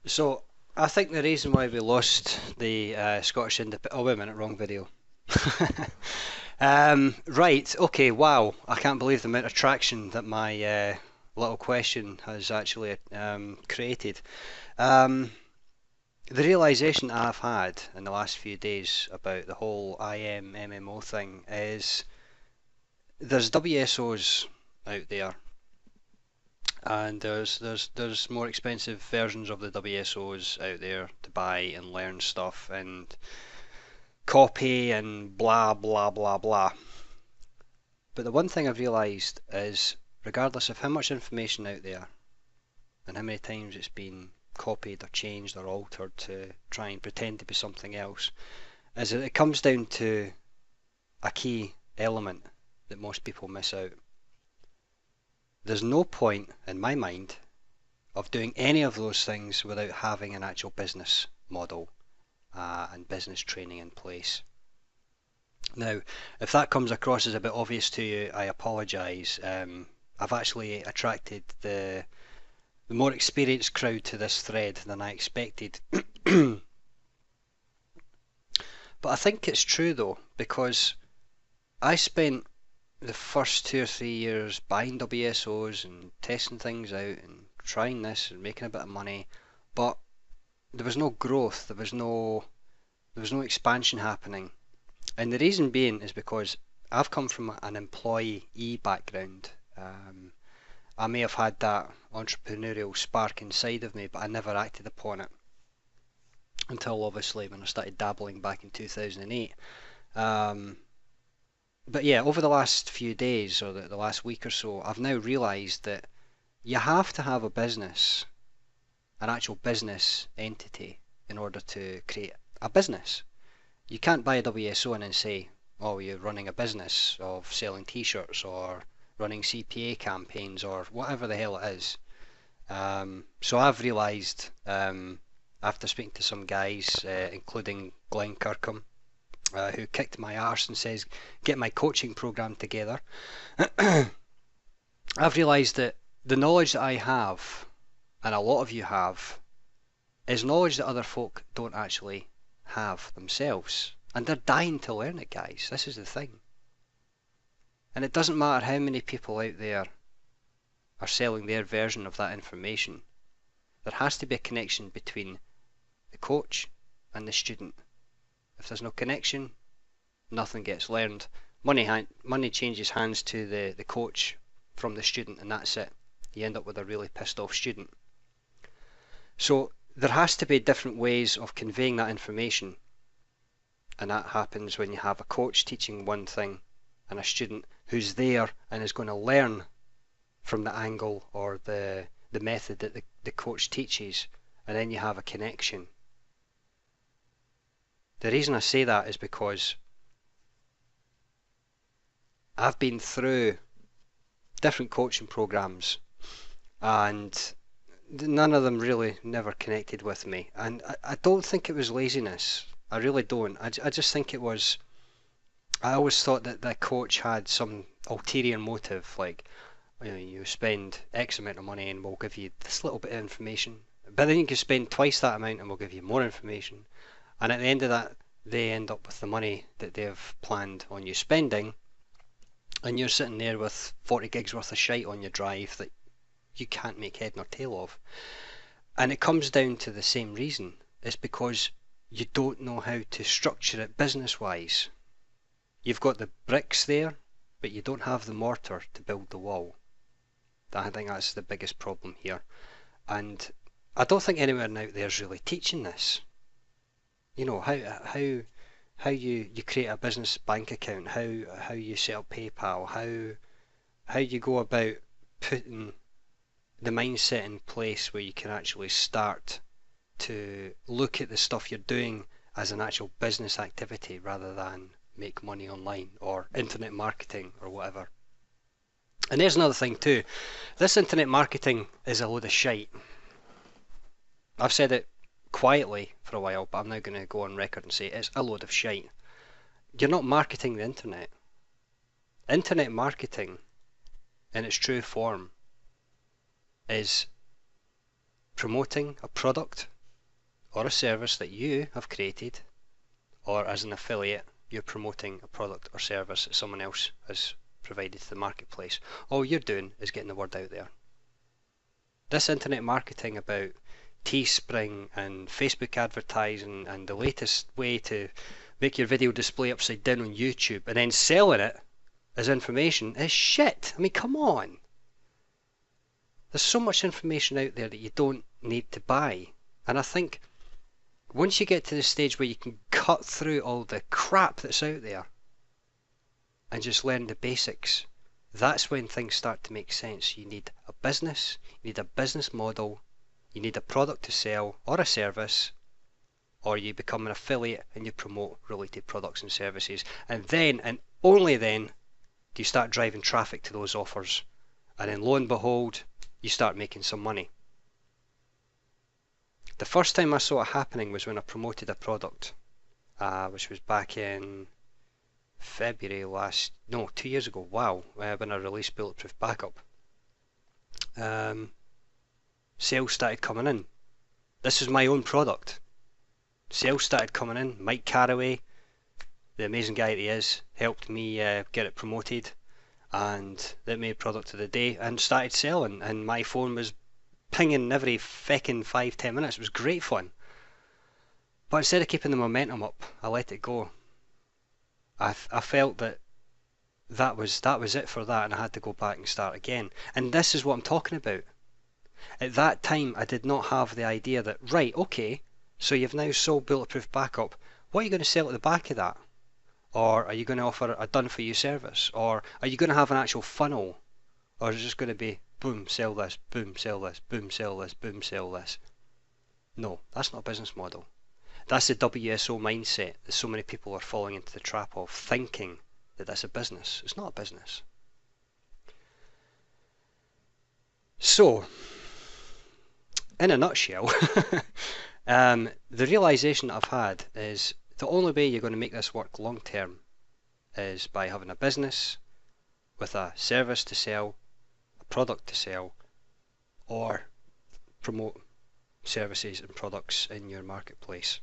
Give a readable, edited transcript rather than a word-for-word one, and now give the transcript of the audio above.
So I think the reason why we lost the Scottish Independent. Oh, wait a minute, wrong video. Right, okay, wow. I can't believe the amount of traction that my little question has actually created. Um, the realization I've had in the last few days about the whole IM MMO thing is there's WSOs out there, and there's more expensive versions of the WSOs out there to buy and learn stuff and copy and blah blah blah blah. But the one thing I've realised is, regardless of how much information out there and how many times it's been copied or changed or altered to try and pretend to be something else, is that it comes down to a key element that most people miss out. There's no point, in my mind, of doing any of those things without having an actual business model and business training in place. Now, if that comes across as a bit obvious to you, I apologise. I've actually attracted the more experienced crowd to this thread than I expected. But I think it's true though, because I spent the first 2 or 3 years buying WSOs and testing things out and trying this and making a bit of money, but there was no growth, there was no expansion happening. And the reason being is because I've come from an employee background. I may have had that entrepreneurial spark inside of me, but I never acted upon it until obviously when I started dabbling back in 2008. But yeah, over the last few days or the last week or so, I've now realised that you have to have a business, an actual business entity, in order to create a business. You can't buy a WSO and then say, oh, you're running a business of selling t-shirts or running CPA campaigns or whatever the hell it is. So I've realised, after speaking to some guys, including Glenn Kirkham, who kicked my arse and says, get my coaching program together, I've realised that the knowledge that I have, and a lot of you have, is knowledge that other folk don't actually have themselves. And they're dying to learn it, guys. This is the thing. And it doesn't matter how many people out there are selling their version of that information. There has to be a connection between the coach and the student. If there's no connection, nothing gets learned. Money changes hands to the coach from the student, and that's it. You end up with a really pissed off student. So there has to be different ways of conveying that information, and that happens when you have a coach teaching one thing and a student who's there and is going to learn from the angle or the method that the coach teaches, and then you have a connection. The reason I say that is because I've been through different coaching programs and none of them really never connected with me, and I don't think it was laziness. I really don't. I just think it was, I always thought that the coach had some ulterior motive, like, you know, you spend X amount of money and we'll give you this little bit of information, but then you can spend twice that amount and we'll give you more information, and at the end of that they end up with the money that they've planned on you spending, and you're sitting there with 40 gigs worth of shite on your drive that you can't make head nor tail of. And it comes down to the same reason. It's because you don't know how to structure it business wise. You've got the bricks there, but you don't have the mortar to build the wall. I think that's the biggest problem here. And I don't think anyone out there is really teaching this. You know, how you create a business bank account, how you set up PayPal, how you go about putting the mindset in place where you can actually start to look at the stuff you're doing as an actual business activity rather than make money online or internet marketing or whatever. And there's another thing too. This internet marketing is a load of shite. I've said it quietly for a while, but I'm now going to go on record and say it's a load of shite. You're not marketing the internet. Internet marketing, in its true form, is promoting a product or a service that you have created, or as an affiliate, you're promoting a product or service that someone else has provided to the marketplace. All you're doing is getting the word out there. This internet marketing about Teespring and Facebook advertising and the latest way to make your video display upside down on YouTube and then selling it as information is shit. I mean, come on. There's so much information out there that you don't need to buy. And I think once you get to the stage where you can cut through all the crap that's out there and just learn the basics, that's when things start to make sense. You need a business, you need a business model, you need a product to sell or a service, or you become an affiliate and you promote related products and services. And then, and only then, do you start driving traffic to those offers. And then lo and behold, you start making some money. The first time I saw it happening was when I promoted a product, which was back in February 2 years ago, wow, when I released Bulletproof Backup. Sales started coming in. This is my own product. Sales started coming in. Mike Carraway, the amazing guy that he is, helped me get it promoted, and that made product of the day and started selling, and my phone was pinging every feckin' 5-10 minutes. It was great fun. But instead of keeping the momentum up, I let it go. I felt that was it for that, and I had to go back and start again. And this is what I'm talking about. At that time, I did not have the idea that, right, okay, so you've now sold Bulletproof Backup. What are you going to sell at the back of that? Or are you going to offer a done-for-you service? Or are you going to have an actual funnel? Or is it just going to be, boom, sell this, boom, sell this, boom, sell this, boom, sell this? No, that's not a business model. That's the WSO mindset that so many people are falling into the trap of, thinking that that's a business. It's not a business. So, in a nutshell, the realization that I've had is the only way you're going to make this work long term is by having a business with a service to sell, a product to sell, or promote services and products in your marketplace.